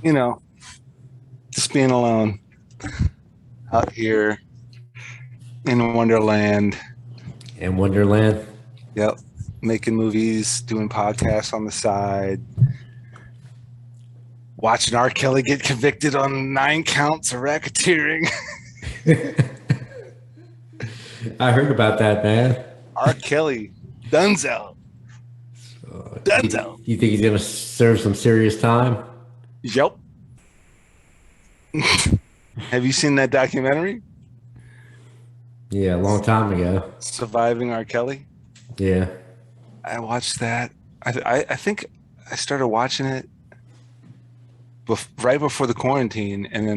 You know, just being alone out here in Wonderland. In Wonderland. Yep. Making movies, doing podcasts on the side, watching R. Kelly get convicted on 9 counts of racketeering. I heard about that, man. R. Kelly, Dunzo, Dunzo. You think he's gonna serve some serious time? Yep. Have you seen that documentary, Yeah, a long time ago. Surviving R. Kelly? Yeah. I watched that. I think I started watching it right before the quarantine, and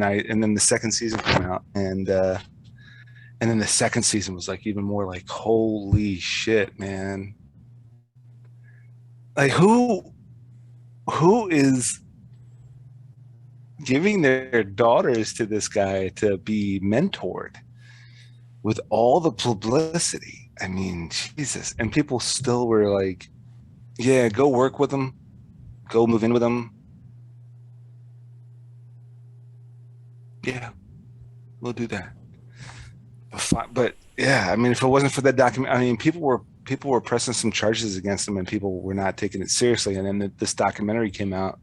then the second season came out, and then the second season was like even more like holy shit, man! Like who is giving their daughters to this guy to be mentored with all the publicity? I mean, Jesus. And people still were like, yeah, go work with them, go move in with them. Yeah, we'll do that. But yeah, I mean, if it wasn't for that document, I mean, people were pressing some charges against him, and people were not taking it seriously. And then this documentary came out.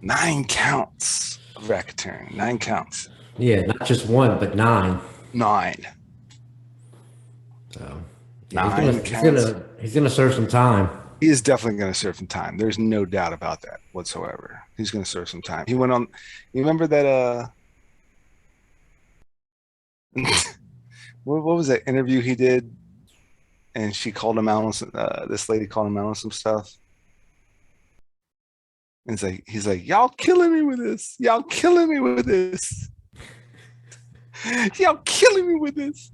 9 counts of racketeering. 9 counts. Yeah, not just one, but nine. Nine. So yeah, he's gonna Nine he's counts. gonna he's gonna serve some time. He is definitely going to serve some time. There's no doubt about that whatsoever. He's going to serve some time. He went on. You remember that? What was that interview he did? And she called him out on some, this lady called him out on some stuff. And he's like, y'all killing me with this. Y'all killing me with this. Y'all killing me with this.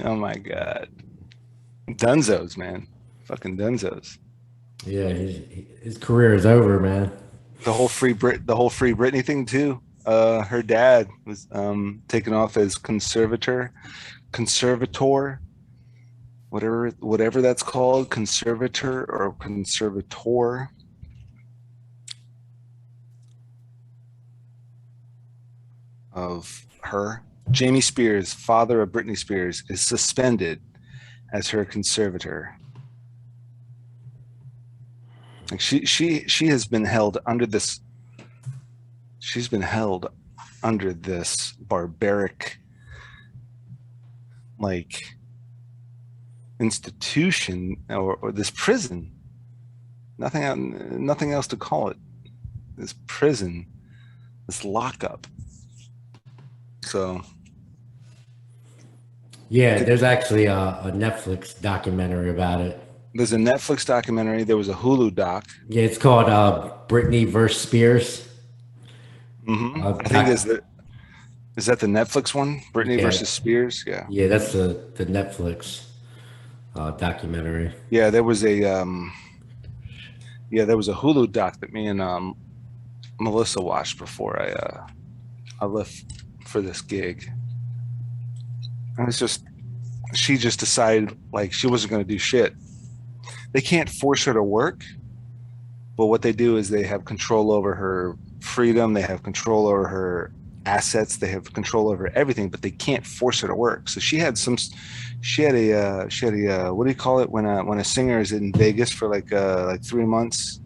Oh my god, Dunzos, man, fucking Dunzos. Yeah, his career is over, man. The whole free Britney thing too. Her dad was taken off as conservator, whatever that's called, conservator or conservator of her. Jamie Spears, father of Britney Spears, is suspended as her conservator. Like she has been held under this. She's been held under this barbaric, like, institution, or this prison. Nothing else to call it. This prison, this lockup. So Yeah, there's actually a Netflix documentary about it. there's a Netflix documentary. There was a Hulu doc. Yeah, it's called Britney versus Spears. I think Doc, is that the Netflix one? Britney yeah, versus Spears. Yeah, yeah, that's the Netflix documentary. yeah. There was a Hulu doc that me and Melissa watched before I left for this gig. And it's just she just decided like she wasn't going to do shit. They can't force her to work, but what they do is they have control over her freedom. They have control over her assets. They have control over everything, but they can't force her to work. So she had a what do you call it when a singer is in Vegas for like 3 months?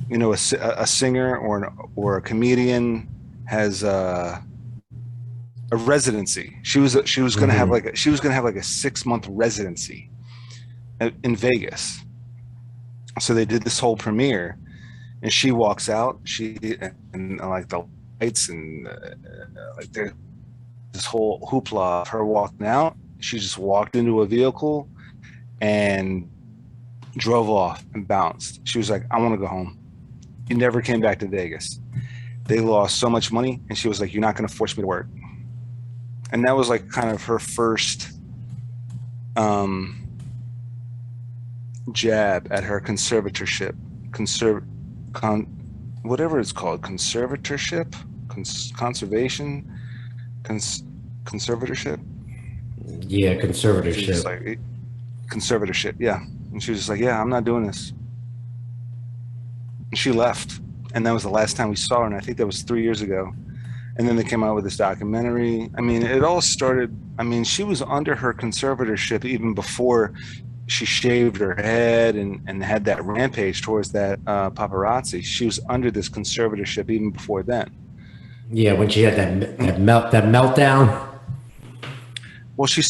You know, a singer or a comedian has a residency. She was going to have Hmm. like a 6 month residency in Vegas. So they did this whole premiere, and she walks out. She and like the lights and like there's this whole hoopla of her walking out. She just walked into a vehicle and drove off and bounced. She was like, "I want to go home." He never came back to Vegas. They lost so much money, and she was like, "You're not going to force me to work." And that was like kind of her first um, jab at her conservatorship, conserv, con, whatever it's called, conservatorship, conservation, cons- conservatorship. Yeah, She was just conservatorship. like, conservatorship, yeah. And she was just like, yeah, I'm not doing this. And she left. And that was the last time we saw her. And I think that was 3 years ago. And then they came out with this documentary. I mean, it all started. I mean, she was under her conservatorship even before she shaved her head and had that rampage towards that paparazzi. She was under this conservatorship even before then. Yeah, when she had that meltdown. Well, she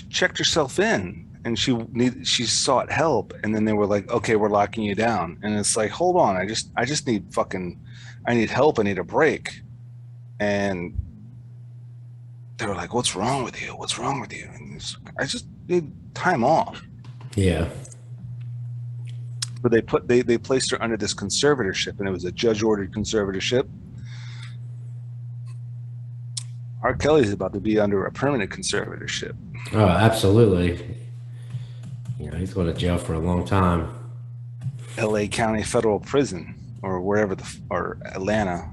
checked herself in and she sought help, and then they were like, okay, we're locking you down. And it's like, hold on, I just need fucking, I need help, I need a break. And they were like, what's wrong with you, what's wrong with you? And I just need time off. Yeah. But they placed her under this conservatorship, and it was a judge ordered conservatorship. R. Kelly's about to be under a permanent conservatorship. Oh, absolutely. You know, he's going to jail for a long time. LA County Federal Prison, or wherever or Atlanta,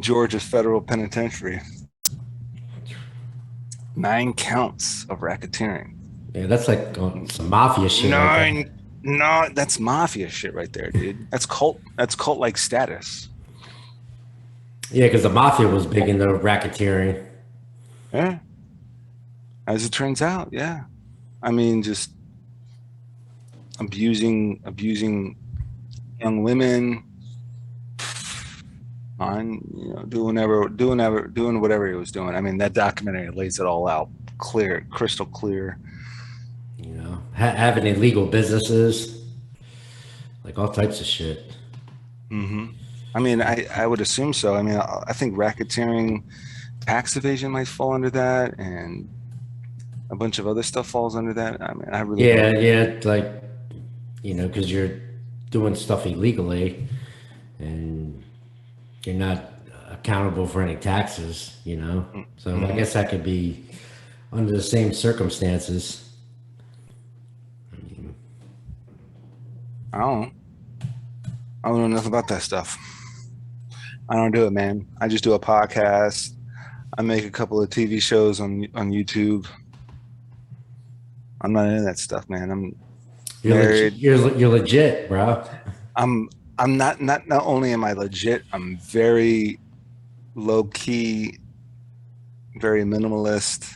Georgia Federal Penitentiary. 9 counts of racketeering. Yeah, that's like some mafia shit. Nine, no, that's mafia shit right there, dude. That's cult. That's cult-like status. Yeah, because the mafia was big in the racketeering. Yeah. As it turns out, yeah. I mean, just abusing young women, on, you know, doing whatever he was doing. I mean, that documentary lays it all out clear, crystal clear. You know, having illegal businesses, like all types of shit. Mm-hmm. I mean, I would assume so. I mean, I think racketeering, tax evasion might fall under that, and a bunch of other stuff falls under that. I mean, I really yeah, like, you know, because you're doing stuff illegally, and you're not accountable for any taxes. You know, so I guess that could be under the same circumstances. I don't know. I don't know nothing about that stuff. I don't do it, man. I just do a podcast. I make a couple of TV shows on YouTube. I'm not into that stuff, man. I'm married. You're legit, bro. I'm not only am I legit, I'm very low key, very minimalist.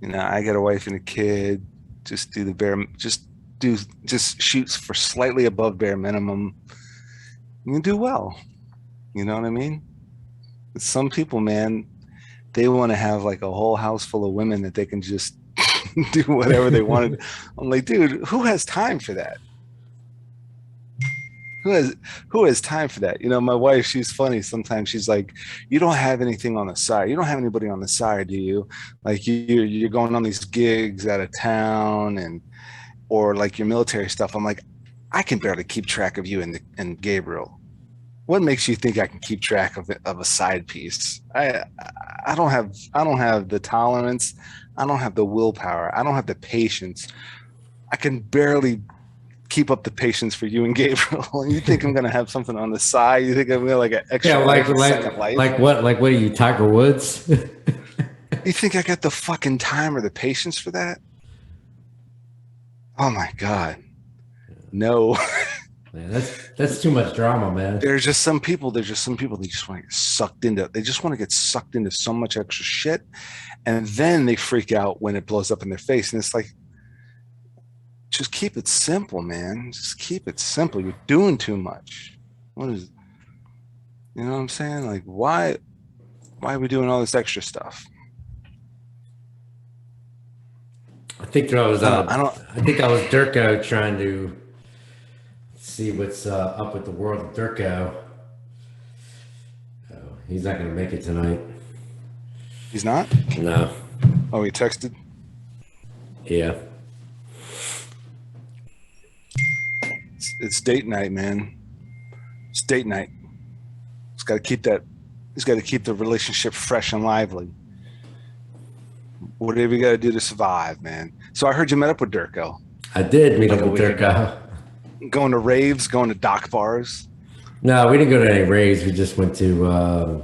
You know, I got a wife and a kid. Just do the bare, just shoots for slightly above bare minimum. You do well. You know what I mean? But some people, man, they want to have like a whole house full of women that they can just do whatever they wanted. I'm like, dude, who has time for that? Who has time for that? You know, my wife, she's funny. Sometimes she's like, you don't have anything on the side. You don't have anybody on the side, do you? Like you're going on these gigs out of town or like your military stuff. I'm like, I can barely keep track of you and Gabriel. What makes you think I can keep track of a side piece? I don't have the tolerance. I don't have the willpower. I don't have the patience. I can barely keep up the patience for you and Gabriel. And you think I'm gonna have something on the side? You think I'm gonna like an extra second life? Like what? Like what are you, Tiger Woods? You think I got the fucking time or the patience for that? Oh my God. No. Man, that's too much drama, man. There's just some people they just want to get sucked into, they just want to get sucked into so much extra shit. And then they freak out when it blows up in their face. And it's like, just keep it simple, man. Just keep it simple. You're doing too much. You know what I'm saying? Like, why are we doing all this extra stuff? I think that was I think that was Durko trying to see what's up with the world of Durko. Oh, he's not gonna make it tonight. He's not? No. Oh, he texted? Yeah. It's date night, man. It's date night. He's got to keep the relationship fresh and lively. Whatever you got to do to survive, man. So I heard you met up with Durko. I did meet up with Durko. Going to raves, going to dock bars. No, we didn't go to any raves. We just went to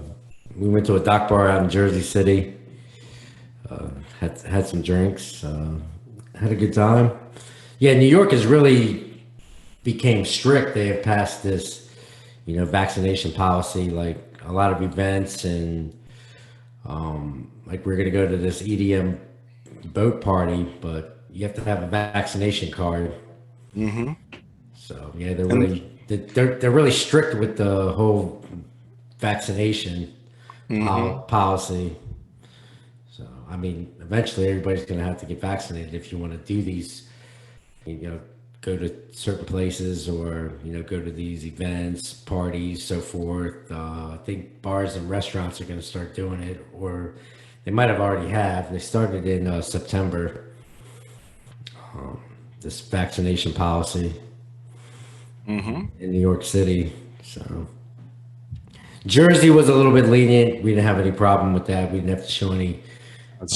We went to a dock bar out in Jersey City. Had some drinks. Had a good time. Yeah, New York has really became strict. They have passed this, vaccination policy. Like a lot of events and like we're gonna go to this EDM boat party, but you have to have a vaccination card. Mm-hmm. So yeah, they're really strict with the whole vaccination policy. So I mean, eventually everybody's going to have to get vaccinated if you want to do these, go to certain places or go to these events, parties, so forth. I think bars and restaurants are going to start doing it, or they might have already have. They started in September. This vaccination policy in New York City. So Jersey was a little bit lenient. We didn't have any problem with that. We didn't have to show any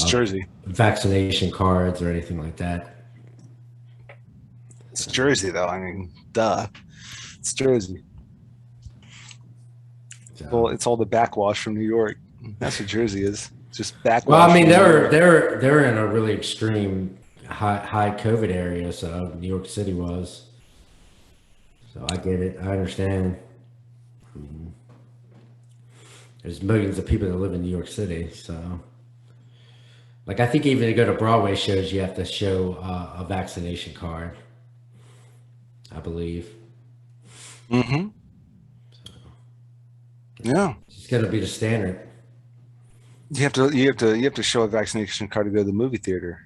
Jersey vaccination cards or anything like that. It's Jersey, though. I mean, duh. It's Jersey. So, Well, it's all the backwash from New York. That's what Jersey is. Just backwash. well, I mean, they're in a really extreme high COVID area. So New York City was. So I get it. I understand. There's millions of people that live in New York City. So, like, I think even to go to Broadway shows, you have to show a vaccination card, I believe. Mm-hmm. So, Yeah. it's going to be the standard. You have to show a vaccination card to go to the movie theater.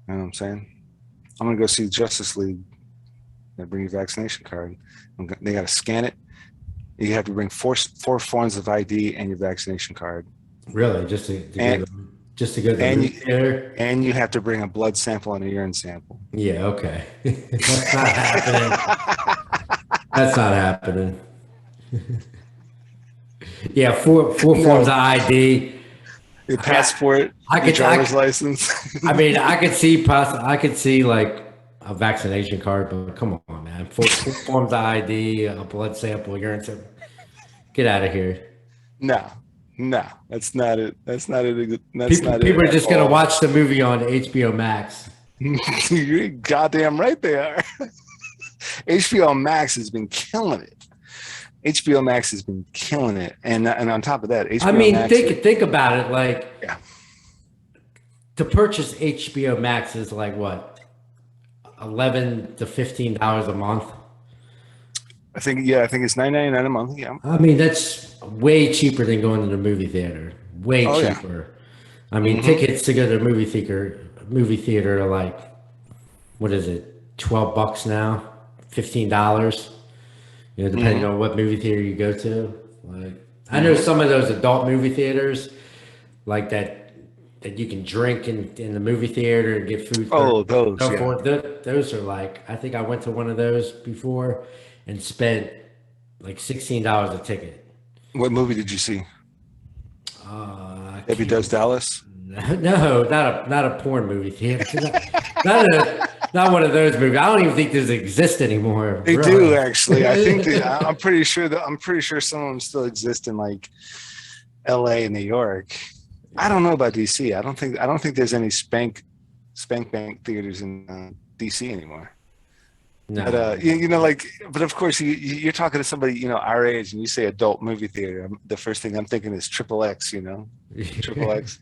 You know what I'm saying? I'm gonna go see Justice League. They bring your vaccination card. They got to scan it. You have to bring four forms of ID and your vaccination card. Really, just to go to the movie theater? And you have to bring a blood sample and a urine sample. Yeah, okay. That's not happening. That's not happening. Yeah, four forms of ID. Your passport, your driver's license. I mean, I could see like a vaccination card, but come on, man. Four forms of ID, a blood sample, urine sample. Get out of here. No, that's not it. That's not it. People are just gonna watch the movie on HBO Max. You're goddamn right they are. HBO Max has been killing it. HBO Max has been killing it, and on top of that, HBO Max think about it. Like, to purchase HBO Max is like what, $11 to $15 a month. I think it's $9.99 a month. Yeah, I mean that's way cheaper than going to the movie theater. Way cheaper. Yeah. I mean, tickets to go to the movie theater are like, what is it, $12 now, $15. Depending on what movie theater you go to. Like, I know some of those adult movie theaters, like that you can drink in the movie theater and get food. Those are like, I think I went to one of those before and spent like $16 a ticket. What movie did you see? Debbie Does Dallas? No, not a porn movie theater. Not one of those movies. I don't even think those exist anymore. They do, actually. I think I'm pretty sure some of them still exist in like LA and New York. I don't know about DC. I don't think there's any spank bank theaters in DC anymore. No. But but of course you're talking to somebody our age, and you say adult movie theater. The first thing I'm thinking is Triple X. Triple X.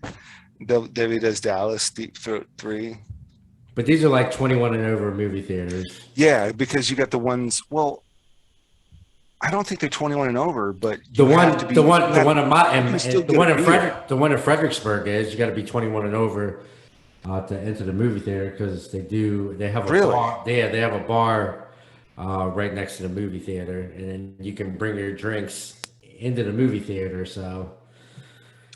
Debbie Does Dallas, Deep Throat 3. But these are like 21 and over movie theaters. Yeah, because you got the ones. Well, I don't think they're 21 and over, but the one in Fredericksburg is you got to be 21 and over to enter the movie theater, because they have a bar. They have a bar right next to the movie theater, and then you can bring your drinks into the movie theater. So.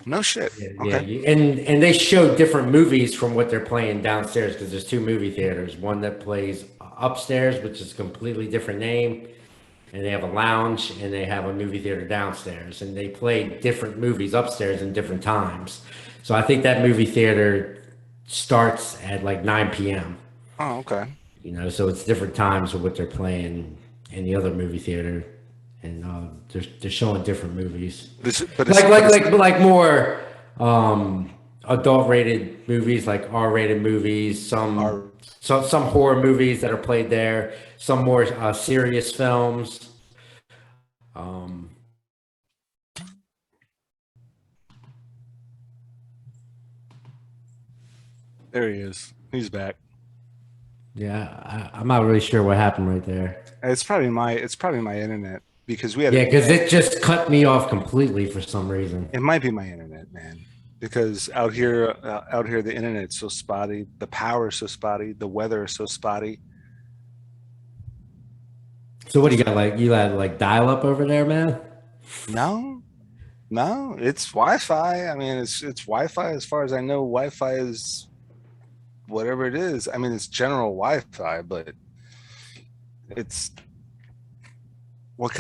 No shit. Yeah, and they show different movies from what they're playing downstairs, because there's two movie theaters. One that plays upstairs, which is a completely different name, and they have a lounge, and they have a movie theater downstairs, and they play different movies upstairs in different times. So I think that movie theater starts at like 9 p.m. Oh, okay. So it's different times of what they're playing in the other movie theater. and they're showing different movies, But it's like more adult rated movies, like R-rated movies, our some horror movies that are played there, some more serious films. Um, There he is. He's back. yeah, I'm not really sure what happened right there. It's probably my internet because we had Yeah, because it just cut me off completely for some reason. it might be my internet, man. Because out here, the internet's so spotty, the power is so spotty, the weather is so spotty. So what do you got? Like you had like dial up over there, man? No, no, it's Wi-Fi. I mean, it's Wi-Fi as far as I know. Wi-Fi is whatever it is. I mean, it's general Wi-Fi, but it's what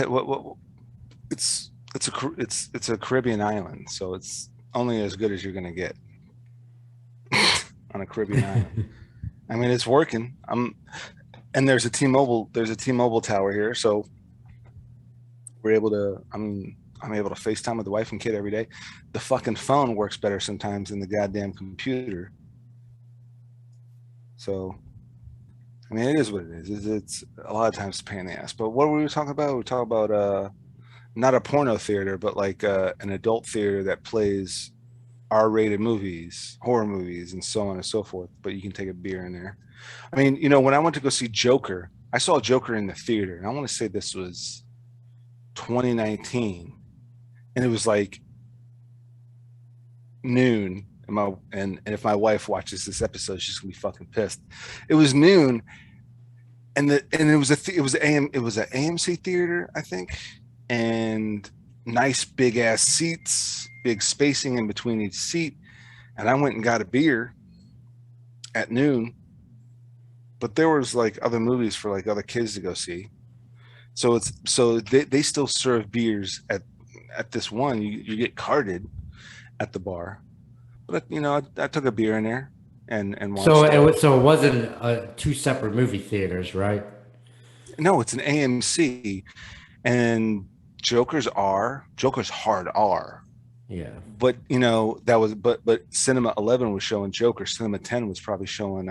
it's a Caribbean island, so it's only as good as you're gonna get on a Caribbean island. I mean, it's working. And there's a T-Mobile tower here, so we're able to. I'm able to FaceTime with the wife and kid every day. The fucking phone works better sometimes than the goddamn computer. So, I mean, it is what it is. It's a lot of times a pain in the ass. But what were we talking about? We talk about not a porno theater, but like an adult theater that plays R-rated movies, horror movies, and so on and so forth. But you can take a beer in there. I mean, when I went to go see Joker, I saw Joker in the theater, and I want to say this was 2019, and it was like noon. And if my wife watches this episode, she's gonna be fucking pissed. It was noon, and it was it was an AMC theater, I think, and nice big ass seats, big spacing in between each seat. And I went and got a beer at noon, but there was like other movies for like other kids to go see. So they still serve beers at this one. You get carded at the bar, but I took a beer in there and So watched. it wasn't two separate movie theaters, right? No, it's an AMC, and Joker's hard R. Yeah. But that was but Cinema 11 was showing Joker. Cinema 10 was probably showing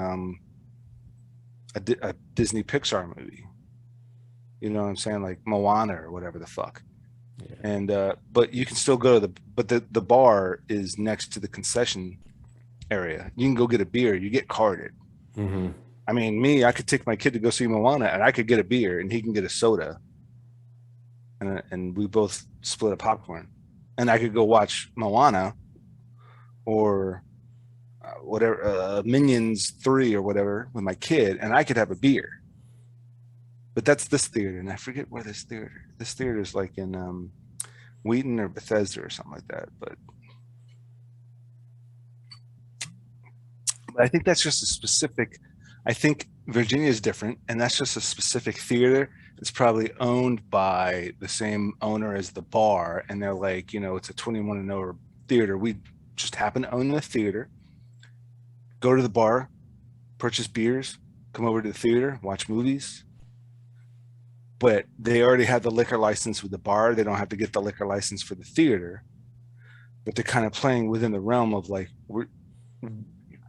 a Disney Pixar movie. You know what I'm saying, like Moana or whatever the fuck. Yeah. And but you can still go to the bar is next to the concession area. You can go get a beer. You get carded. Mm-hmm. I mean, I could take my kid to go see Moana, and I could get a beer, and he can get a soda, and we both split a popcorn, and I could go watch Moana or whatever Minions 3 or whatever with my kid, and I could have a beer. But that's this theater, and I forget where this theater is, like in Wheaton or Bethesda or something like that. But I think that's just a specific. I think Virginia is different, and that's just a specific theater. It's probably owned by the same owner as the bar, and they're like, it's a 21 and over theater. We just happen to own the theater. Go to the bar, purchase beers, come over to the theater, watch movies. But they already have the liquor license with the bar. They don't have to get the liquor license for the theater. But they're kind of playing within the realm of like,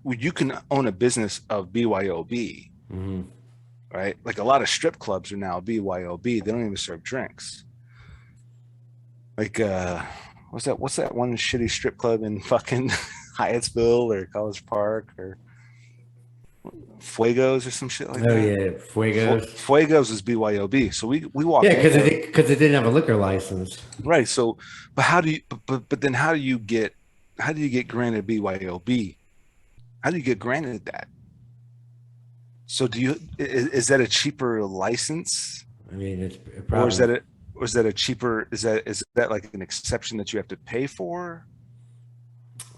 you can own a business of BYOB, Mm-hmm. right? Like a lot of strip clubs are now BYOB. They don't even serve drinks. Like, what's that one shitty strip club in fucking Hyattsville or College Park or Fuegos or some shit like that? Oh yeah, Fuegos. Fuegos is BYOB. So we walked. Yeah, because it didn't have a liquor license. Right. So, but then how do you get granted BYOB? How do you get granted that? So is that a cheaper license? I mean, it's Or is that a cheaper, is that like an exception that you have to pay for?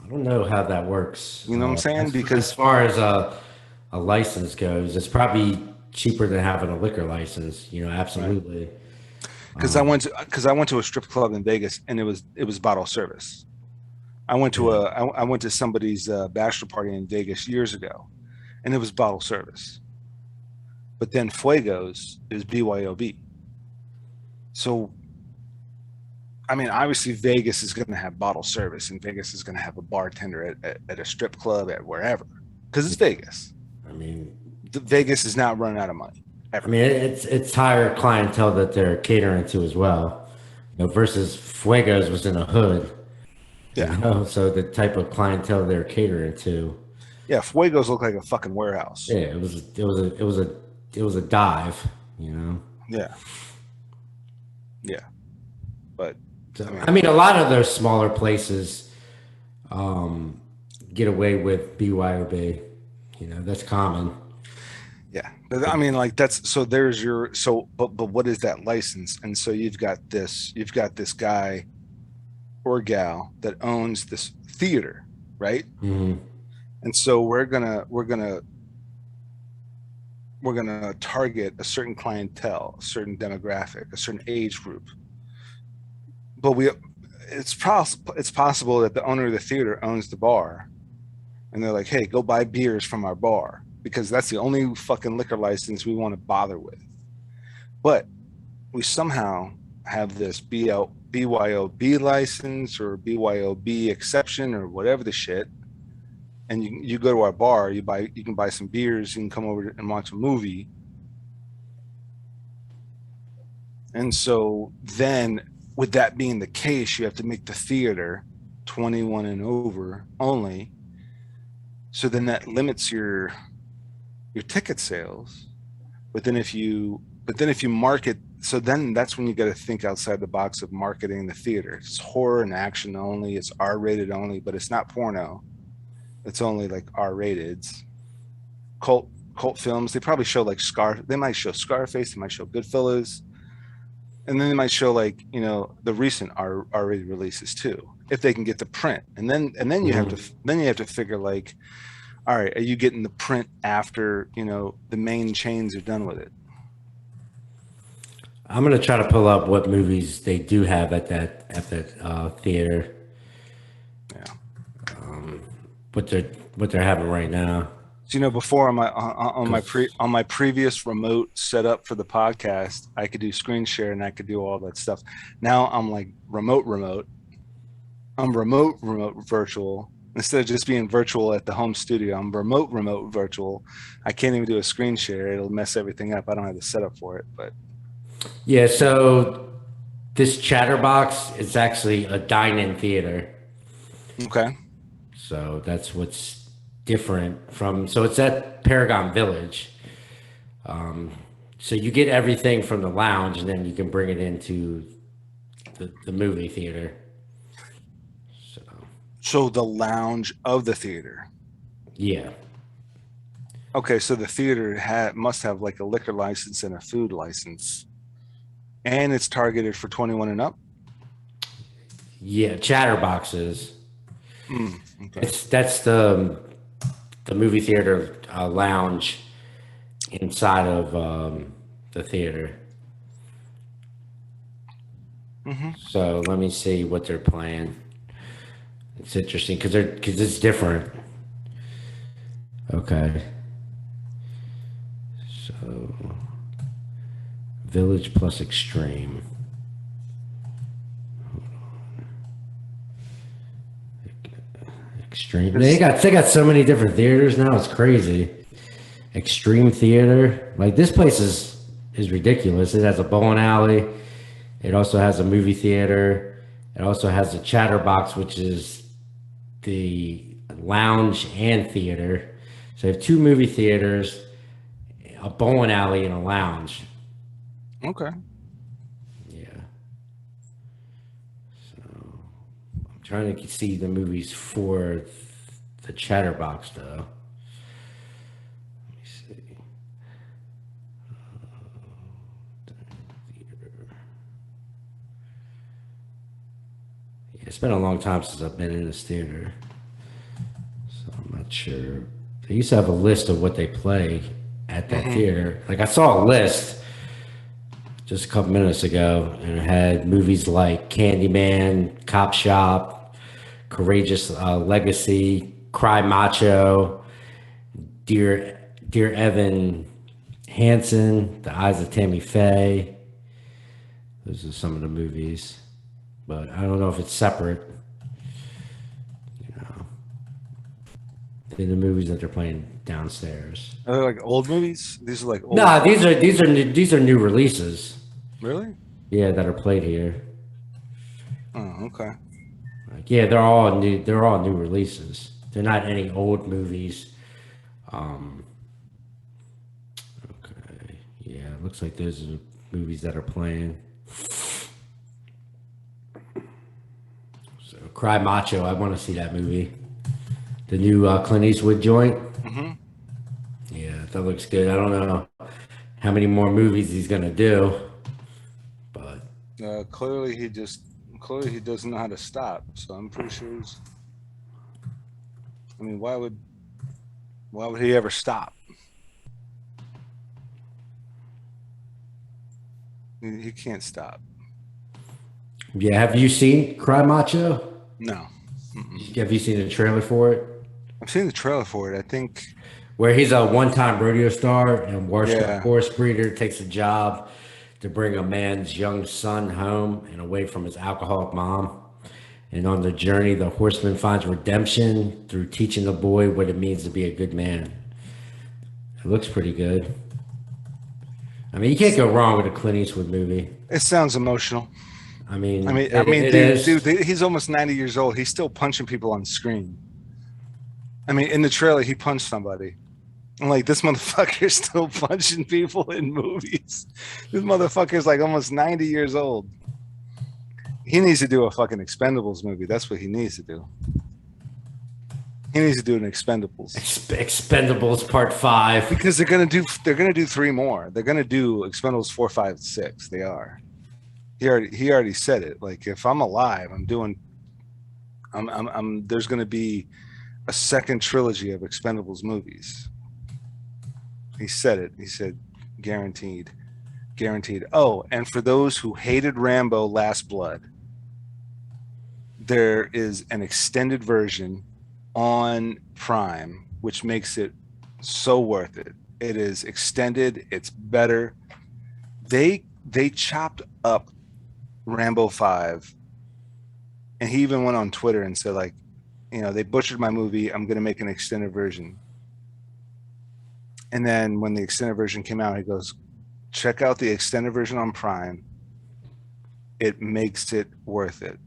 I don't know how that works. You know what I'm saying? Because as far as a license goes, it's probably cheaper than having a liquor license. Absolutely. Because I went to a strip club in Vegas, and it was bottle service. I went to somebody's bachelor party in Vegas years ago, and it was bottle service. But then Fuegos is BYOB. So I mean, obviously Vegas is going to have bottle service, and Vegas is going to have a bartender at a strip club at wherever, because it's Vegas. I mean, Vegas is not running out of money ever. it's higher clientele that they're catering to as well. Versus Fuegos was in a hood. Yeah, So the type of clientele they're catering to. yeah. Fuegos look like a fucking warehouse. Yeah, it was a dive. Yeah, yeah. But So, I mean, a lot of those smaller places get away with BYOB. That's common. yeah, but I mean, like that's so. There's your so, but what is that license? And so you've got this guy or gal that owns this theater, right? Mm-hmm. And so we're gonna target a certain clientele, a certain demographic, a certain age group. But it's possible that the owner of the theater owns the bar, and they're like, hey, go buy beers from our bar because that's the only fucking liquor license we want to bother with. But we somehow have this BYOB license or BYOB exception or whatever the shit. And you go to our bar, you can buy some beers, you can come over and watch a movie. And so then with that being the case, you have to make the theater 21 and over only. So then that limits your ticket sales. But then if you market, so then that's when you got to think outside the box of marketing the theater. It's horror and action only, it's R-rated only, but it's not porno. It's only like R-rateds. Cult films, they probably show like they might show Scarface, they might show Goodfellas, and then they might show like the recent R-rated releases too, if they can get the print. And then you have to figure like, all right, are you getting the print after the main chains are done with it? I'm gonna try to pull up what movies they do have at that theater. Yeah. What they're having right now. So before on my previous remote setup for the podcast, I could do screen share and I could do all that stuff. Now I'm like remote. I'm remote virtual. Instead of just being virtual at the home studio, I'm remote virtual. I can't even do a screen share. It'll mess everything up. I don't have the setup for it, but yeah. So this Chatterbox is actually a dine-in theater. Okay. So that's what's different from. So it's at Paragon Village. So you get everything from the lounge, and then you can bring it into the movie theater. So the lounge of the theater. Yeah. Okay, so the theater must have like a liquor license and a food license, and it's targeted for 21 and up. Yeah, Chatterboxes. Okay. That's the movie theater lounge inside of the theater. Mm-hmm. So let me see what they're playing. It's interesting because it's different. Okay. So Village plus Extreme. Extreme. They got so many different theaters now. It's crazy. Extreme Theater. Like this place is ridiculous. It has a bowling alley. It also has a movie theater. It also has a Chatterbox, which is the lounge and theater. So they have two movie theaters, a bowling alley, and a lounge. Okay. Yeah. So I'm trying to see the movies for the Chatterbox, though. Let me see. Yeah, it's been a long time since I've been in this theater, so I'm not sure. They used to have a list of what they play at that theater. Like I saw a list just a couple minutes ago, and it had movies like Candyman, Cop Shop, Courageous Legacy, Cry Macho, Dear Evan Hansen, The Eyes of Tammy Faye. Those are some of the movies. but I don't know if it's separate. You know, in the movies that they're playing downstairs. Are they like old movies? These are like old. Nah, these are new releases. Really? Yeah, that are played here. Oh, okay. Like, yeah, they're all new. They're all new releases. They're not any old movies. Um, okay, yeah, it looks like those are movies that are playing. So, Cry Macho. I want to see that movie. The new Clint Eastwood joint. Mm-hmm. Yeah, that looks good. I don't know how many more movies he's gonna do, but Clearly, he doesn't know how to stop. So I'm pretty sure he's. I mean, why would he ever stop? He can't stop. yeah. Have you seen Cry Macho? No. Mm-mm. Have you seen the trailer for it? I've seen the trailer for it. I think. Where he's a one-time rodeo star and Yeah. horse breeder, takes a job to bring a man's young son home and away from his alcoholic mom. And on the journey, the horseman finds redemption through teaching the boy what it means to be a good man. It looks pretty good. I mean, you can't go wrong with a Clint Eastwood movie. It sounds emotional. I mean, dude, he's almost 90 years old. He's still punching people on screen. I mean, in the trailer, he punched somebody. I'm like, this motherfucker's still punching people in movies. This motherfucker's like almost 90 years old. He needs to do a fucking Expendables movie. That's what he needs to do. He needs to do an Expendables. Expendables Part 5. Because they're gonna do 3 more. They're gonna do Expendables 4, 5, 6. They are. He already said it. Like, if I'm alive, there's gonna be a second trilogy of Expendables movies. He said it. He said, guaranteed. Guaranteed. Oh, and for those who hated Rambo Last Blood, there is an extended version on Prime, which makes it so worth it. It is extended. It's better. They chopped up Rambo 5, and he even went on Twitter and said, like, they butchered my movie. I'm going to make an extended version. And then when the extended version came out, he goes, check out the extended version on Prime. It makes it worth it.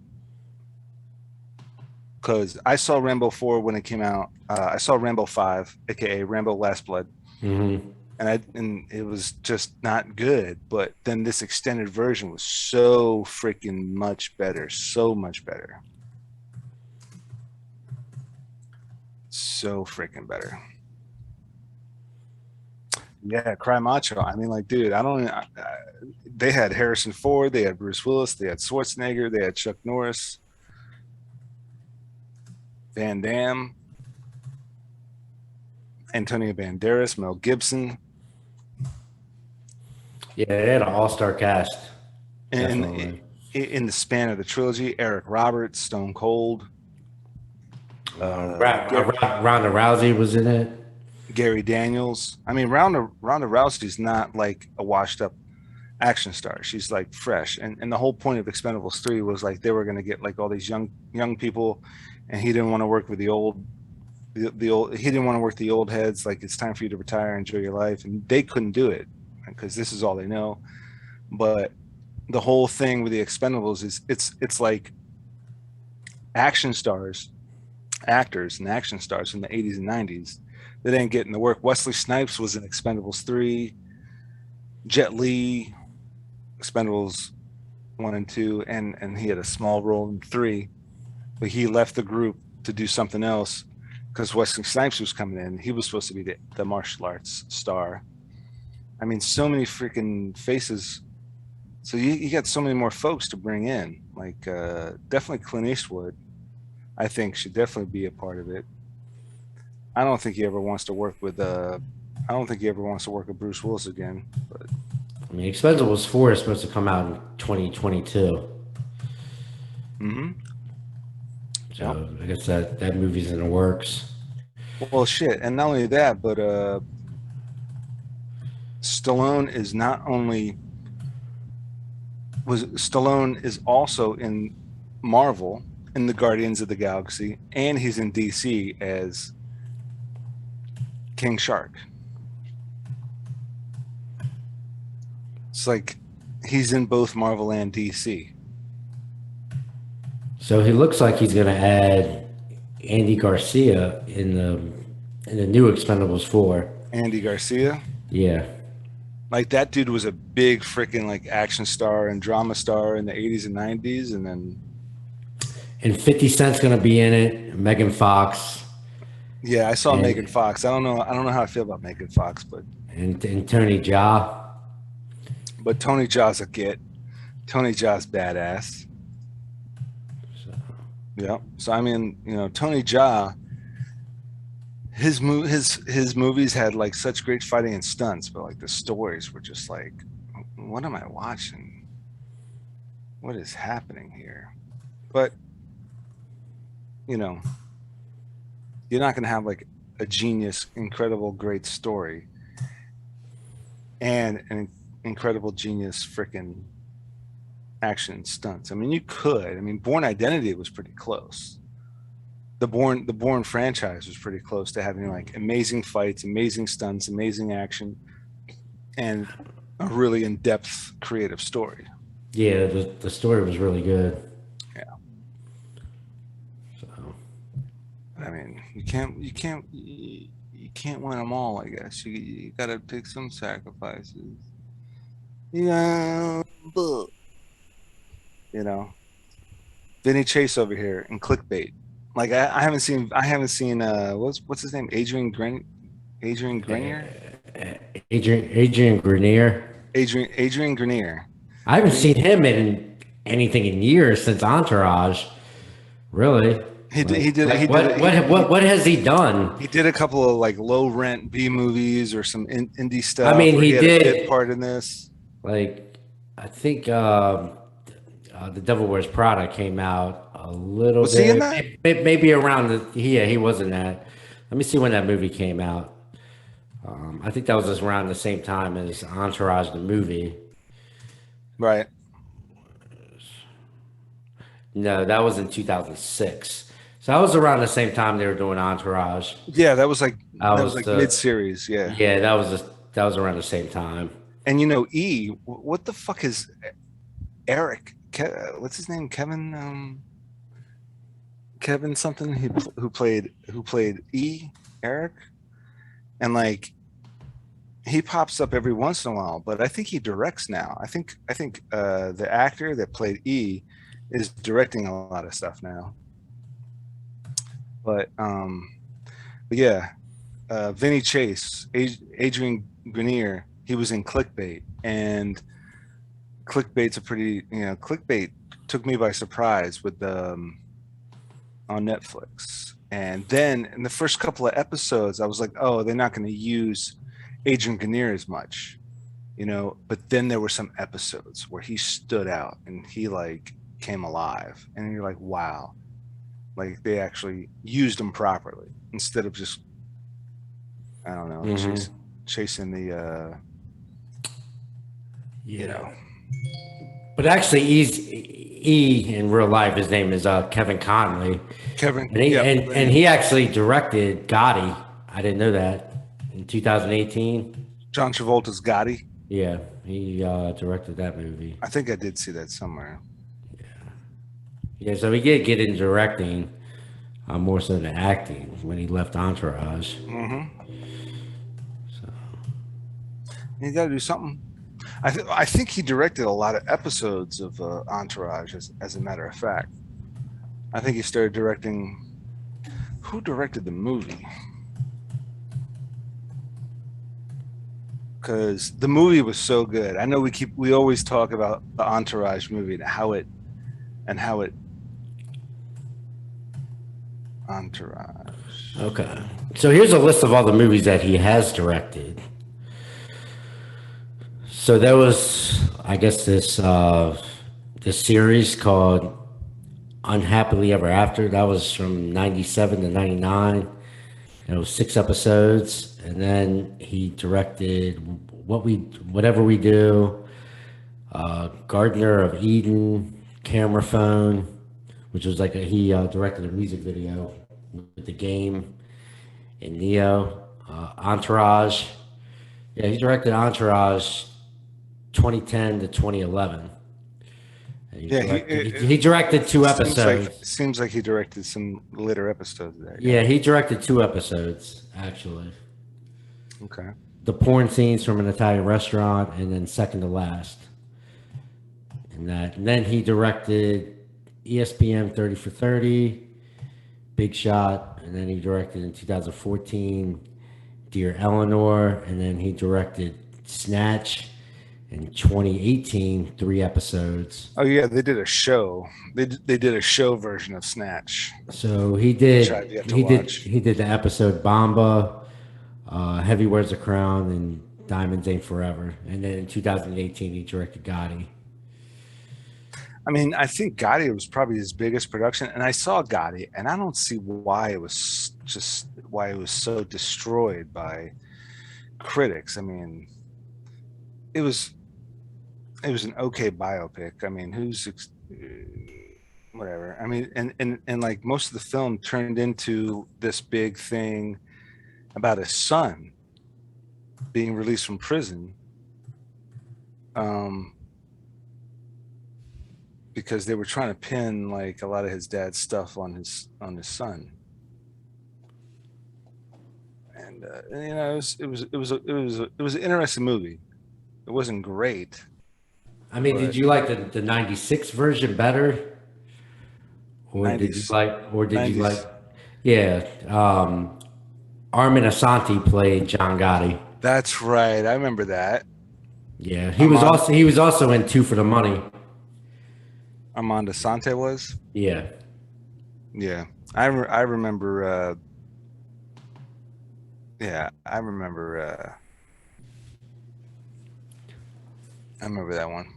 Because I saw Rambo 4 when it came out. I saw Rambo 5, aka Rambo Last Blood. Mm-hmm. And it was just not good. But then this extended version was so freaking much better. So much better. So freaking better. Yeah, Cry Macho. I mean, like, dude, they had Harrison Ford, they had Bruce Willis, they had Schwarzenegger, they had Chuck Norris, Van Damme, Antonio Banderas, Mel Gibson. Yeah, they had an all-star cast. And in the span of the trilogy, Eric Roberts, Stone Cold. Ronda Rousey was in it. Gary Daniels. I mean, Ronda Rousey's not like a washed up action star. She's like fresh. And the whole point of Expendables 3 was like they were going to get like all these young people, and he didn't want to work with the old he didn't want to work the old heads. Like, it's time for you to retire, enjoy your life. And they couldn't do it because this is all they know. But the whole thing with the Expendables is it's like actors and action stars in the 80s and 90s. They didn't get in the work. Wesley Snipes was in Expendables 3, Jet Li, Expendables 1 and 2, and he had a small role in 3, but he left the group to do something else because Wesley Snipes was coming in. He was supposed to be the martial arts star. I mean, so many freaking faces. So you got so many more folks to bring in. Like, definitely Clint Eastwood, I think, should definitely be a part of it. I don't think he ever wants to work with Bruce Willis again. But I mean, Expendables 4 is supposed to come out in 2022. Mm-hmm. So yep. I guess that movie's in the works. Well, shit, and not only that, but Stallone is also in Marvel in the Guardians of the Galaxy, and he's in DC as King Shark. It's like he's in both Marvel and DC. So he looks like he's going to add Andy Garcia in the new Expendables 4. Andy Garcia. Yeah. Like that dude was a big freaking like action star and drama star in the 80s and 90s, and then And 50 Cent's going to be in it. Megan Fox. yeah, I saw And- Megan Fox. I don't know how I feel about Megan Fox, and Tony Jaa. but Tony Jaa's a get. Tony Jaa's badass. Yeah. So I mean, you know, Tony Jaa, his movies had like such great fighting and stunts, but like the stories were just like, what am I watching? What is happening here? But you know, you're not going to have like a genius, incredible, great story and an incredible genius freaking action and stunts. I mean, you could. I mean, Bourne Identity was pretty close. The Bourne franchise was pretty close to having like amazing fights, amazing stunts, amazing action, and a really in-depth creative story. Yeah, the story was really good. Yeah. So I mean, you can't win them all. I guess you got to take some sacrifices. Yeah, but you know, Vinny Chase over here in clickbait. Like I haven't seen what's his name? Adrian Grenier? Adrian Grenier. Adrian Grenier. I haven't seen him in anything in years since Entourage. Really? What has he done? He did a couple of like low rent B movies or some indie stuff. I mean, he had did a bit part in this. Like, I think The Devil Wears Prada came out a little Was bit. he in that? Maybe around he was in that. Let me see when that movie came out. I think that was just around the same time as Entourage, the movie. Right. No, that was in 2006. So that was around the same time they were doing Entourage. Yeah, that was like the mid-series. Yeah. Yeah, that was around the same time. And you know, what the fuck is Eric? What's his name? Kevin something. Who played Eric, and like he pops up every once in a while. But I think he directs now. I think the actor that played E is directing a lot of stuff now. But yeah, Vinny Chase, Adrian Grenier, he was in Clickbait, and Clickbait's Clickbait took me by surprise with on Netflix. And then in the first couple of episodes, I was like, oh, they're not going to use Adrian Grenier as much, you know. But then there were some episodes where he stood out and he like came alive, and you're like, wow, like they actually used him properly instead of just, I don't know, chasing the you know. But actually, E in real life, his name is Kevin Conley. And he actually directed Gotti. I didn't know that. In 2018. John Travolta's Gotti. Yeah, he directed that movie. I think I did see that somewhere. Yeah, so he did get in directing more so than acting when he left Entourage. So you got to do something. I think he directed a lot of episodes of Entourage, as a matter of fact. I think he started directing. Who directed the movie? Because the movie was so good. I know we always talk about the Entourage movie and how it Entourage. Okay, so here's a list of all the movies that he has directed. So there was, I guess, this series called Unhappily Ever After. That was from 97 to 99. It was 6 episodes. And then he directed Whatever We Do, Gardener of Eden, Camera Phone, which was like he directed a music video with The Game and Neo, Entourage. Yeah, he directed Entourage 2010 to 2011. And Yeah, he directed two episodes. seems like he directed some later episodes of that. Yeah, he directed two episodes actually. Okay. The porn scenes from an Italian restaurant, and then Second to Last. And then he directed ESPN 30 for 30, Big Shot, and then he directed in 2014 Dear Eleanor, and then he directed Snatch in 2018, 3 episodes. Oh yeah, they did a show. They did a show version of Snatch. So Which I've yet to watch. he did the episode Bomba, Heavy Wears a Crown, and Diamonds Ain't Forever. And then in 2018 he directed Gotti. I mean, I think Gotti was probably his biggest production, and I saw Gotti, and I don't see why it was so destroyed by critics. I mean, it was an okay biopic. I mean, whatever. I mean, and like most of the film turned into this big thing about his son being released from prison. Because they were trying to pin like a lot of his dad's stuff on his son, and you know, it was an interesting movie. It wasn't great. I mean, did you like the 96 version better? Or 90s, did you 90s. like, yeah, Armin Asante played John Gotti. That's right. I remember that. Yeah, he was also in Two for the Money. Armando Sante was. Yeah. Yeah, I remember. Yeah, I remember. I remember that one.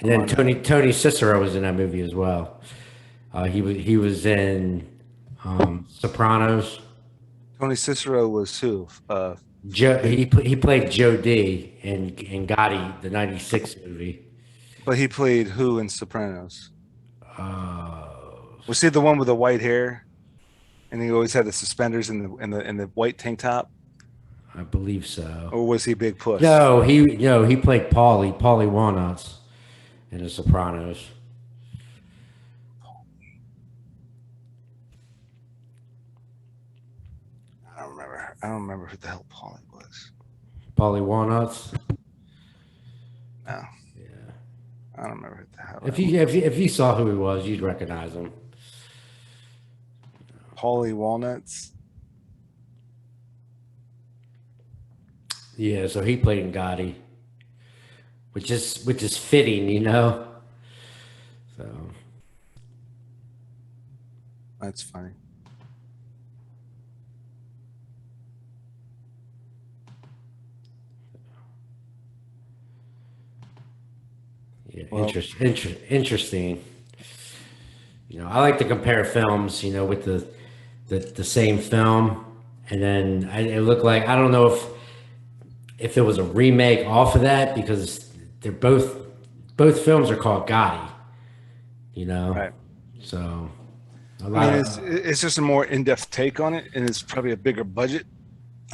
And then Tony Cicero was in that movie as well. He was in Sopranos. Tony Cicero was who? He played Joe D in Gotti, the 96 movie. But he played who in Sopranos? Was he the one with the white hair, and he always had the suspenders and the white tank top? I believe so. Or was he Big Puss? No, he played Paulie Walnuts in The Sopranos. I don't remember who the hell Paulie was. Paulie Walnuts. No. Yeah. I don't remember who the hell. If you saw who he was, you'd recognize him. Paulie Walnuts. Yeah, so he played in Gotti, which is fitting, you know. So that's funny. Yeah, well, interesting. You know, I like to compare films, you know, with the same film, and then it looked like, I don't know if it was a remake off of that, because they're both films are called Gotti, you know. Right. So it's just a more in-depth take on it, and it's probably a bigger budget.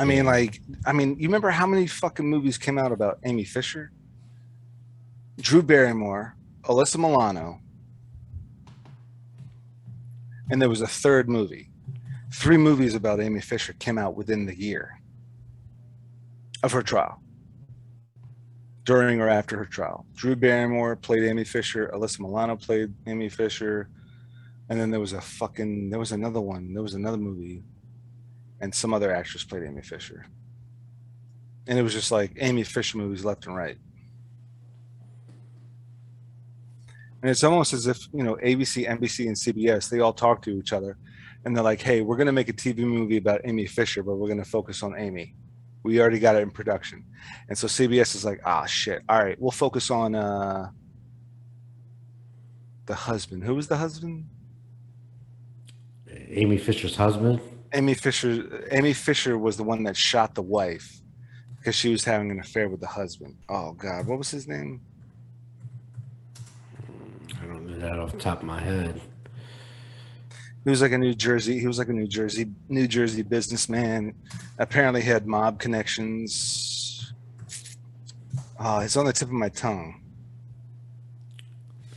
I mean, you remember how many fucking movies came out about Amy Fisher? Drew Barrymore, Alyssa Milano, and there was a third movie. 3 movies about Amy Fisher came out within the year of her trial, during or after her trial. Drew Barrymore played Amy Fisher, Alyssa Milano played Amy Fisher, and then there was another one. There was another movie, and some other actress played Amy Fisher. And it was just like Amy Fisher movies left and right. And it's almost as if, you know, ABC, NBC, and CBS, they all talk to each other, and they're like, hey, we're going to make a TV movie about Amy Fisher, but we're going to focus on Amy. We already got it in production. And so CBS is like, shit. All right, we'll focus on the husband. Who was the husband? Amy Fisher's husband? Amy Fisher was the one that shot the wife because she was having an affair with the husband. Oh, God. What was his name? I don't know that off the top of my head. He was like a New Jersey. He was like a New Jersey businessman. Apparently, he had mob connections. Oh, it's on the tip of my tongue.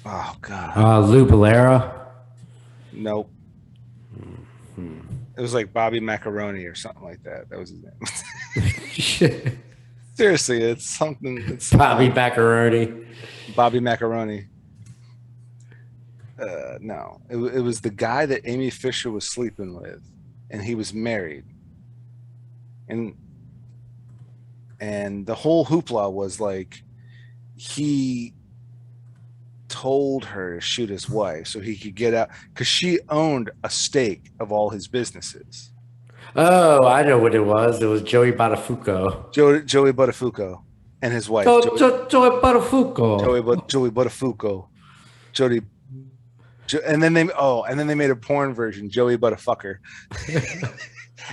Oh God, Lou Bellera. nope. It was like Bobby Macaroni or something like that. That was his name. Seriously, it's something. It's Bobby Macaroni. Bobby Macaroni. No, it was the guy that Amy Fisher was sleeping with, and he was married, and the whole hoopla was like he told her to shoot his wife so he could get out because she owned a stake of all his businesses. Oh, I know what it was. It was Joey Buttafuoco. Joey Buttafuoco and his wife Joey Buttafuoco. Joey Buttafuoco. Jody and then they made a porn version, Joey Buttafucker.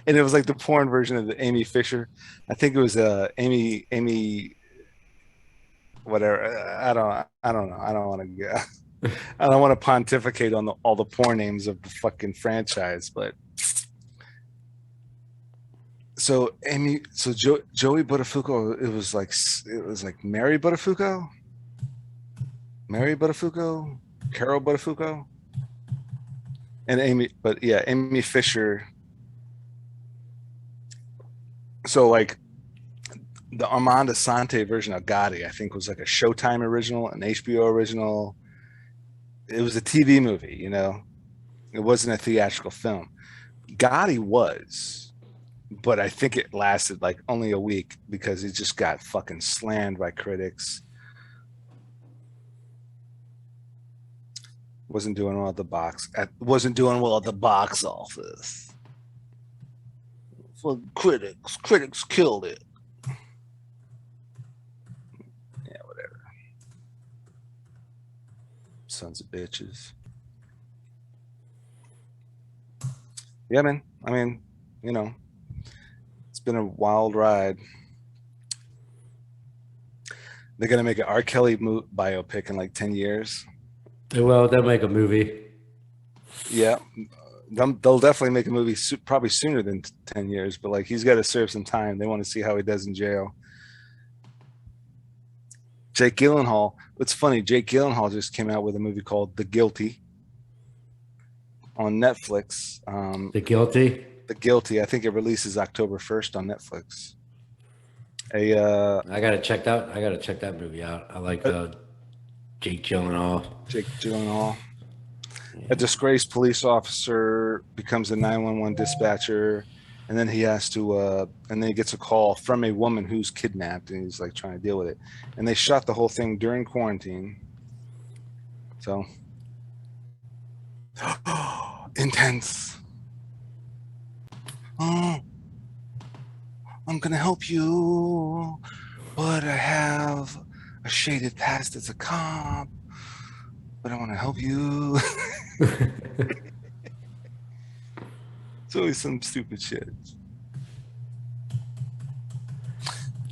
And it was like the porn version of the Amy Fisher. I think it was Amy whatever. I don't know. I don't want to I don't want to pontificate on all the porn names of the fucking franchise, but so Joey Buttafuoco, it was like Mary Buttafuoco, Carol Buttafuoco, and Amy Fisher. So like the Armand Assante version of Gotti, I think, was like a Showtime original, an HBO original. It was a TV movie, you know. It wasn't a theatrical film. Gotti was, but I think it lasted like only a week because it just got fucking slammed by critics. Wasn't doing well at the box office. For critics killed it. Yeah, whatever. Sons of bitches. Yeah, man. I mean, you know, it's been a wild ride. They're gonna make an R. Kelly biopic in like 10 years. Well, they'll make a movie. Yeah, they'll definitely make a movie probably sooner than 10 years, but like he's got to serve some time. They want to see how he does in jail. Jake Gyllenhaal. What's funny, Jake Gyllenhaal just came out with a movie called The Guilty on Netflix. The Guilty? The Guilty. I think it releases October 1st on Netflix. I gotta check that movie out. I like Jake Gyllenhaal. Yeah. A disgraced police officer becomes a 911 dispatcher, and then he has to and then he gets a call from a woman who's kidnapped, and he's like trying to deal with it. And they shot the whole thing during quarantine. So intense. Oh, I'm gonna help you, but I have a shaded past as a cop, but I want to help you. It's always some stupid shit.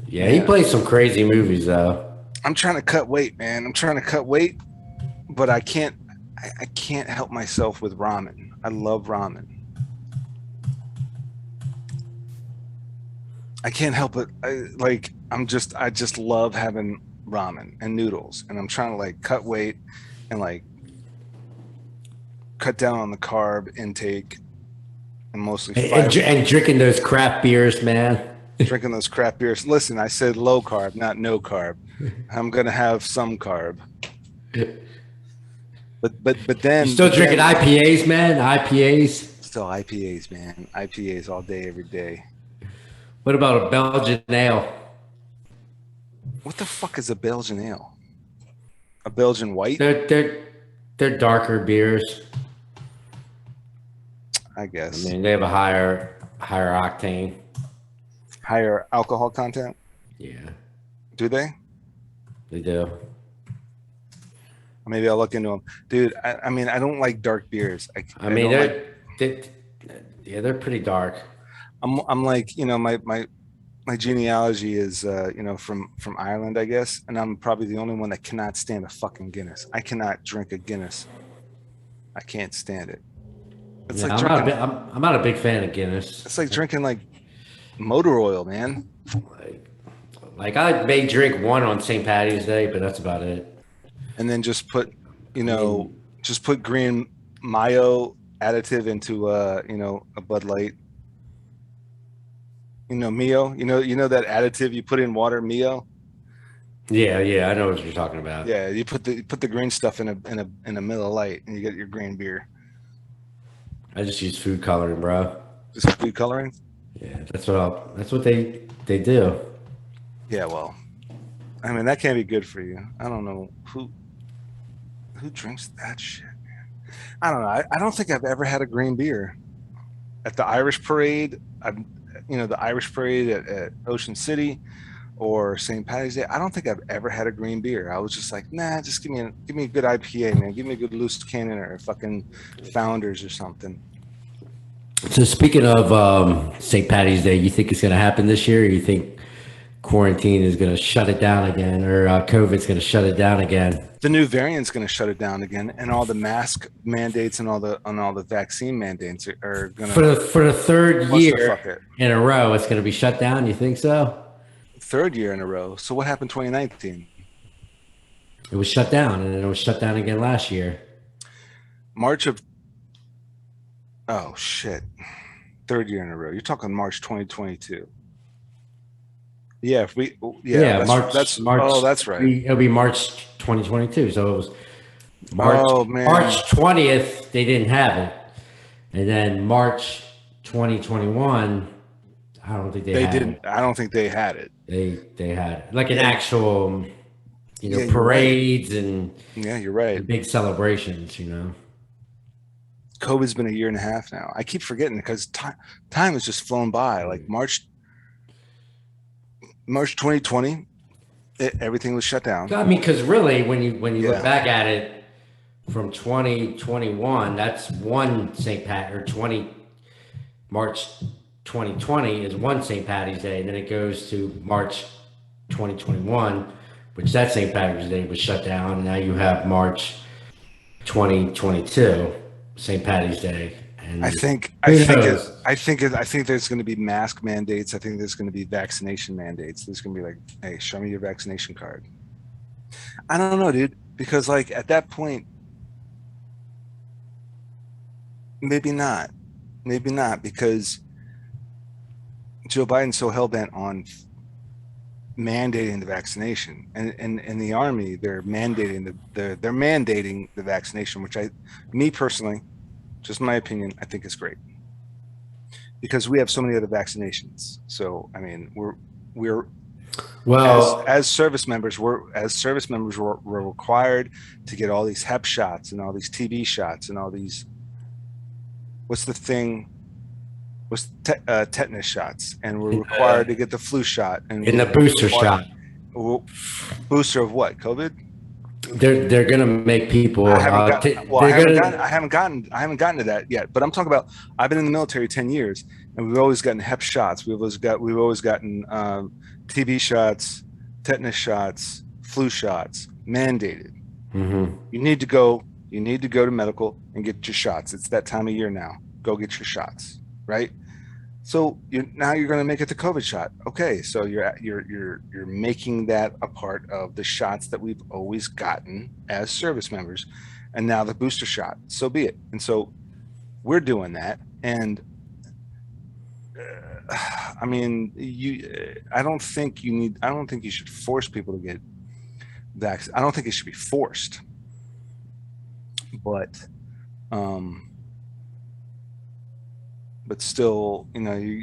Yeah, he plays some crazy movies though. I'm trying to cut weight, man. I'm trying to cut weight, but I can't help myself with ramen. I love ramen. I can't help it. I just love having ramen and noodles, and I'm trying to like cut weight and like cut down on the carb intake and mostly and drinking those crap beers, man. Drinking those crap beers. Listen, I said low carb, not no carb. I'm gonna have some carb. But then you still drinking IPAs, man? IPAs? Still IPAs, man. IPAs all day, every day. What about a Belgian ale? What the fuck is a Belgian ale? A Belgian white? They're darker beers. I guess. I mean, they have a higher octane. Higher alcohol content? Yeah. Do they? They do. Maybe I'll look into them. Dude, I mean, I don't like dark beers. They're pretty dark. I'm like, you know, my genealogy is from Ireland, I guess, and I'm probably the only one that cannot stand a fucking Guinness. I cannot drink a Guinness. I can't stand it. It's Yeah, like drinking. I'm not a big fan of Guinness. It's like drinking like motor oil, man. Like, like I may drink one on St. Patty's Day, but that's about it. And then just put, you I know, mean, just put green mayo additive into a Bud Light. Mio. You know that additive you put in water, Mio. yeah, I know what you're talking about. Yeah, you put the green stuff in a Miller Lite, and you get your green beer. I just use food coloring, bro. Just food coloring. Yeah, that's what they do. Yeah, well, I mean that can't be good for you. I don't know who drinks that shit. I don't know. I don't think I've ever had a green beer at the Irish Parade. The Irish Parade at Ocean City or St. Patty's Day. I don't think I've ever had a green beer. I was just like, nah, just give me a good IPA, man. Give me a good loose cannon or a fucking Founders or something. So speaking of St. Patty's Day, you think it's going to happen this year? Or you think quarantine is going to shut it down again, or COVID's going to shut it down again? The new variant's going to shut it down again, and all the mask mandates and all the vaccine mandates are going to For the third fuck year it. in a row, it's going to be shut down. You think so? Third year in a row. So what happened 2019? It was shut down, and then it was shut down again last year. March of Oh shit. Third year in a row. You're talking March 2022. Yeah, March. oh, that's right. It'll be March 2022. So it was March. Oh man. March 20th, they didn't have it, and then March 2021. I don't think they didn't. I don't think they had it. They had like an actual, Yeah, parades right. and Yeah, you're right. big celebrations. COVID's been a year and a half now. I keep forgetting because time has just flown by. Like March 2020, everything was shut down. I mean, because really, when you look back at it from 2021, that's one St. Pat or 20 March 2020 is one St. Patty's Day, and then it goes to March 2021, which that St. Patty's Day was shut down. And now you have March 2022 St. Patty's Day. And I think there's going to be mask mandates. I think there's going to be vaccination mandates. There's going to be like, hey, show me your vaccination card. I don't know, dude, because like at that point, maybe not, because Joe Biden's so hell bent on mandating the vaccination, and in the army they're mandating the vaccination, which me personally, just my opinion, I think is great because we have so many other vaccinations. So I mean, we're well, as service members, we're required to get all these Hep shots and all these TB shots and all these tetanus shots, and we're required to get the flu shot and the booster shot. Booster of what? COVID? They're gonna make people. I haven't gotten to that yet. But I'm talking about. I've been in the military 10 years, and we've always gotten Hep shots. We've always gotten TB shots, tetanus shots, flu shots mandated. Mm-hmm. You need to go to medical and get your shots. It's that time of year now. Go get your shots, right? So now you're going to make it the COVID shot. Okay, so you're making that a part of the shots that we've always gotten as service members, and now the booster shot. So be it. And so we're doing that. And I mean, I don't think you should force people to get vaccinated. I don't think it should be forced. But still, the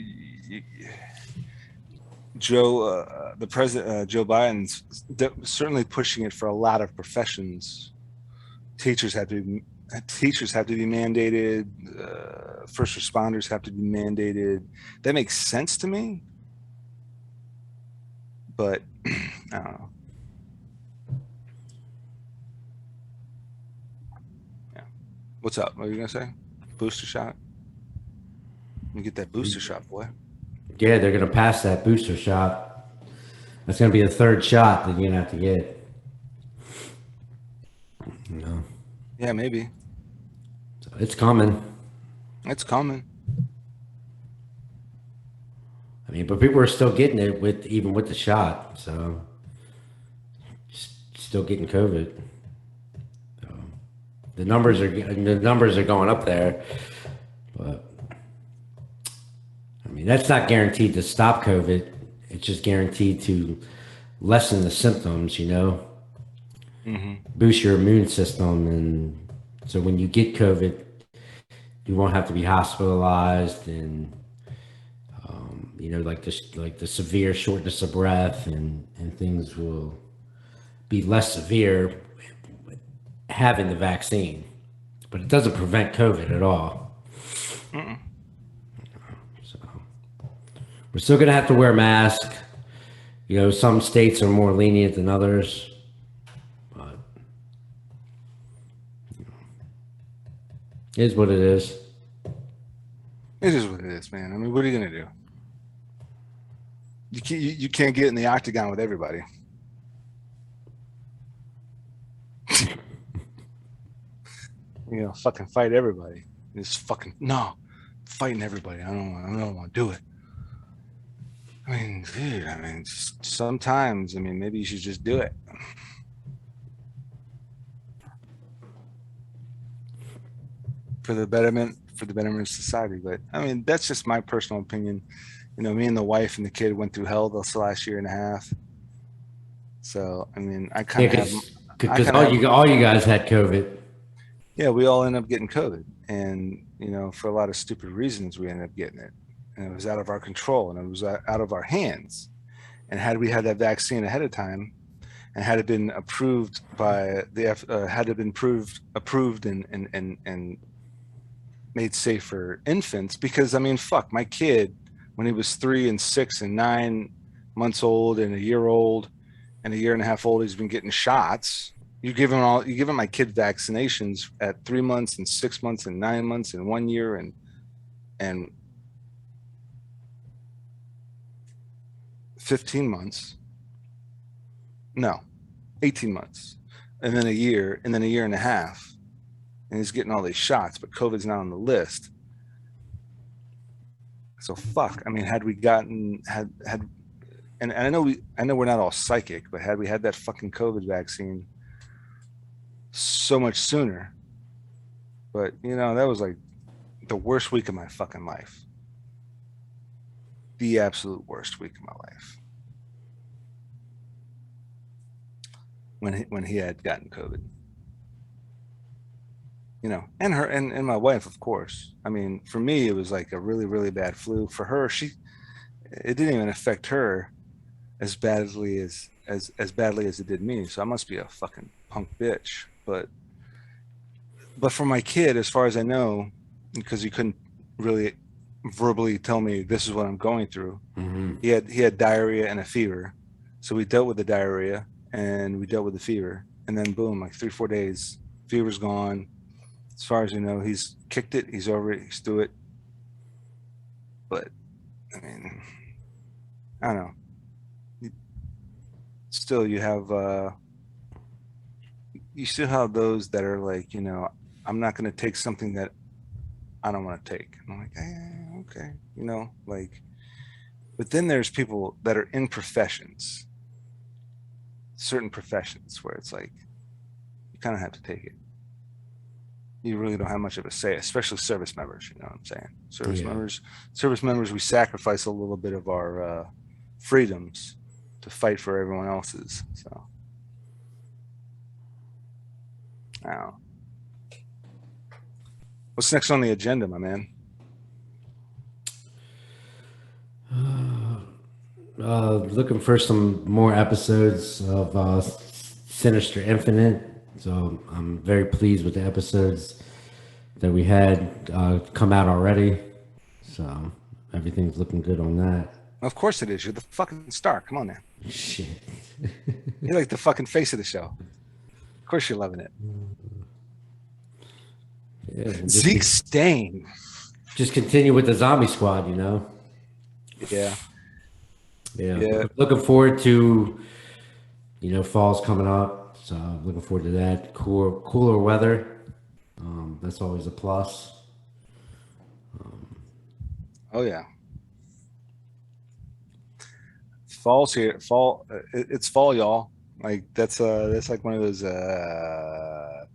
president, Joe Biden's certainly pushing it for a lot of professions. Teachers have to be mandated. First responders have to be mandated. That makes sense to me, but I don't know. Yeah. What's up? What are you gonna say? Booster shot? You get that booster shot, boy. Yeah, they're gonna pass that booster shot. That's gonna be the third shot that you're gonna have to get. Yeah, maybe. So it's coming. It's coming. I mean, but people are still getting it even with the shot, so still getting COVID. So the numbers are going up there, but I mean that's not guaranteed to stop COVID. It's just guaranteed to lessen the symptoms. Boost your immune system, and so when you get COVID, you won't have to be hospitalized and. Like the severe shortness of breath and things will be less severe having the vaccine, but it doesn't prevent COVID at all. So we're still going to have to wear a mask. Some states are more lenient than others, but it is what it is. It is what it is, man. I mean, what are you going to do? You can't get in the octagon with everybody. Fucking fight everybody. It's fucking fighting everybody. I don't want to do it. I mean, dude. Sometimes. Maybe you should just do it. For the betterment of society. But that's just my personal opinion. Me and the wife and the kid went through hell this last year and a half. So, I kind of because all you guys had COVID. Yeah, we all ended up getting COVID, and for a lot of stupid reasons, we ended up getting it, and it was out of our control, and it was out of our hands. And had we had that vaccine ahead of time, and had it been approved by approved and made safe for infants, because fuck, my kid, when he was 3 and 6 and 9 months old and a year old and a year and a half old, he's been getting shots. You give him my kid vaccinations at 3 months and 6 months and 9 months and 1 year and 15 months. No, 18 months. And then a year and a half. And he's getting all these shots, but COVID's not on the list. So fuck. Had we gotten and I know we're not all psychic, but had we had that fucking COVID vaccine so much sooner. But that was like the worst week of my fucking life. The absolute worst week of my life. When he had gotten COVID. And her and my wife, of course. For me, it was like a really, really bad flu. For her, it didn't even affect her as badly as it did me. So I must be a fucking punk bitch. But for my kid, as far as I know, because he couldn't really verbally tell me this is what I'm going through. Mm-hmm. He had diarrhea and a fever. So we dealt with the diarrhea and we dealt with the fever. And then boom, like 3-4 days, fever's gone. As far as he's kicked it, he's over it, he's through it. But I don't know. Still, you still have those that are like, I'm not going to take something that I don't want to take. And I'm like, okay, but then there's people that are in professions, certain professions where it's like, you kind of have to take it. You really don't have much of a say, especially service members. You know what I'm saying? Service members, we sacrifice a little bit of our freedoms to fight for everyone else's. So, I don't know. What's next on the agenda, my man? Looking for some more episodes of Sinister Infinite. So I'm very pleased with the episodes that we had come out already. So everything's looking good on that. Of course it is. You're the fucking star. Come on, man. Shit. You're like the fucking face of the show. Of course you're loving it. Yeah, Zeke Stain. Just continue with the Zombie Squad, Yeah. Looking forward to, fall's coming up. So looking forward to that. Cooler weather. That's always a plus. Oh yeah. Fall's here. Fall. It's fall, y'all. Like that's like one of those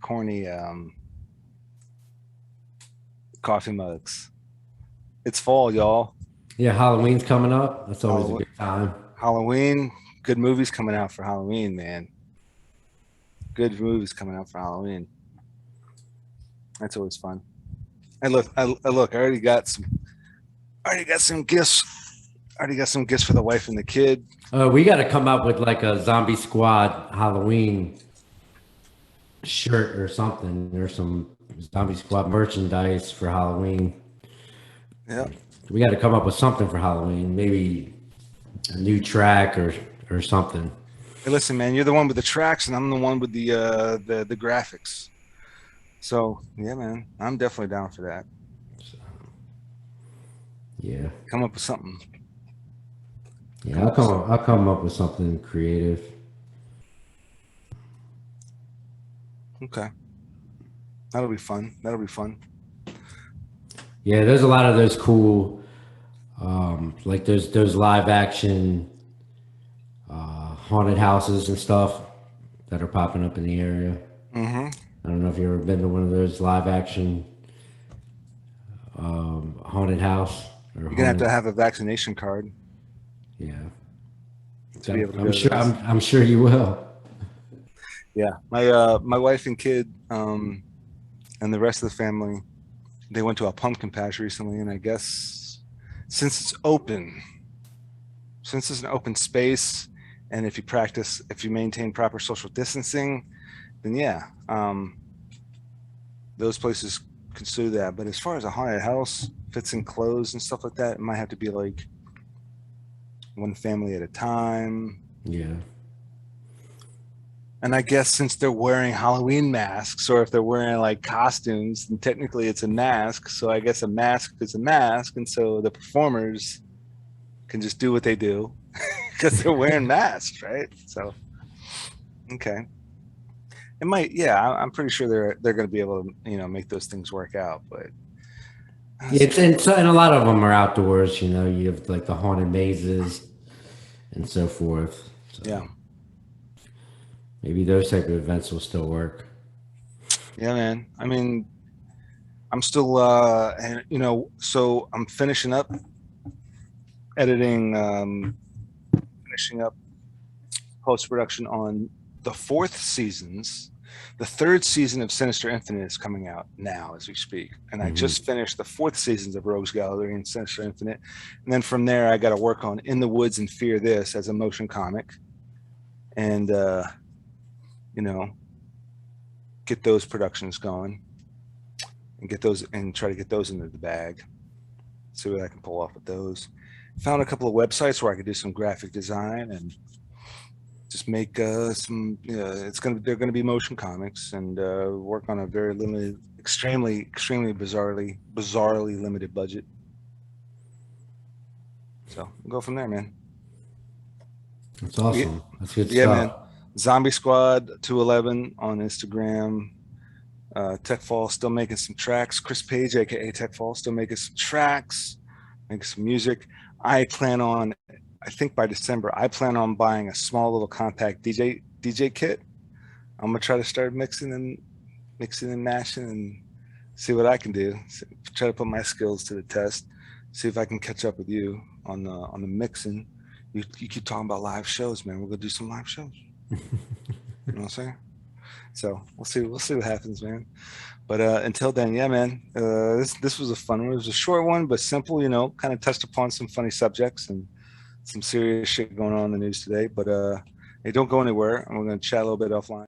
corny coffee mugs. It's fall, y'all. Yeah, Halloween's coming up. That's always a Hall- good time. Halloween. Good movies coming out for Halloween, man. Good movies coming out for Halloween. That's always fun. And look, I look. I already got some. I already got some gifts. I already got some gifts for the wife and the kid. We got to come up with like a Zombie Squad Halloween shirt or something, or some Zombie Squad merchandise for Halloween. Yeah. We got to come up with something for Halloween. Maybe a new track or something. Hey, listen, man. You're the one with the tracks, and I'm the one with the graphics. So yeah, man. I'm definitely down for that. So, yeah, Come up with something. yeah. I'll come up with something creative. Okay. That'll be fun. That'll be fun. Yeah, there's a lot of those cool, like those live action haunted houses and stuff that are popping up in the area. Mm-hmm. I don't know if you've ever been to one of those live action haunted house or You're gonna have haunted. to have a vaccination card Yeah, to be able to I'm go to sure. those. I'm sure you will. Yeah. My wife and kid and the rest of the family, they went to a pumpkin patch recently, and I guess since it's open, since it's an open space, and if you maintain proper social distancing, then yeah, those places can do that. But as far as a haunted house, if it's enclosed and stuff like that, it might have to be like one family at a time. Yeah. And I guess since they're wearing Halloween masks, or if they're wearing like costumes, then technically it's a mask. So I guess a mask is a mask, and so the performers can just do what they do because they're wearing masks, right? So okay, it might. Yeah, I'm pretty sure they're going to be able to make those things work out. But Yeah, and a lot of them are outdoors. You have like the haunted mazes and so forth. So yeah, maybe those type of events will still work. yeah, man. I mean, I'm still and so I'm finishing up editing, finishing up post production on the fourth seasons. The third season of Sinister Infinite is coming out now as we speak, and I Hmm. just finished the fourth seasons of Rogues Gallery and Sinister Infinite, and then from there I got to work on In the Woods and Fear This as a motion comic, and you know get those productions going and get those and try to get those into the bag. See what I can pull off with those. Found a couple of websites where I could do some graphic design and just make some. They're gonna be motion comics and work on a very limited, extremely bizarrely limited budget. So we'll go from there, man. That's Yeah, awesome. That's good yeah, man. stuff. Zombie Squad 211 on Instagram. TechFall still making some tracks. Chris Page, aka TechFall, still making some tracks, making some music. I plan on, I think by December, I plan on buying a small little compact DJ kit. I'm gonna try to start mixing and mashing and see what I can do. Try to put my skills to the test. See if I can catch up with you on the mixing. You keep talking about live shows, man. We're gonna do some live shows. You know what I'm saying? So we'll see what happens, man. But until then, yeah, man. This was a fun one. It was a short one, but simple. Kind of touched upon some funny subjects and some serious shit going on in the news today. But hey, don't go anywhere. And we're gonna chat a little bit offline.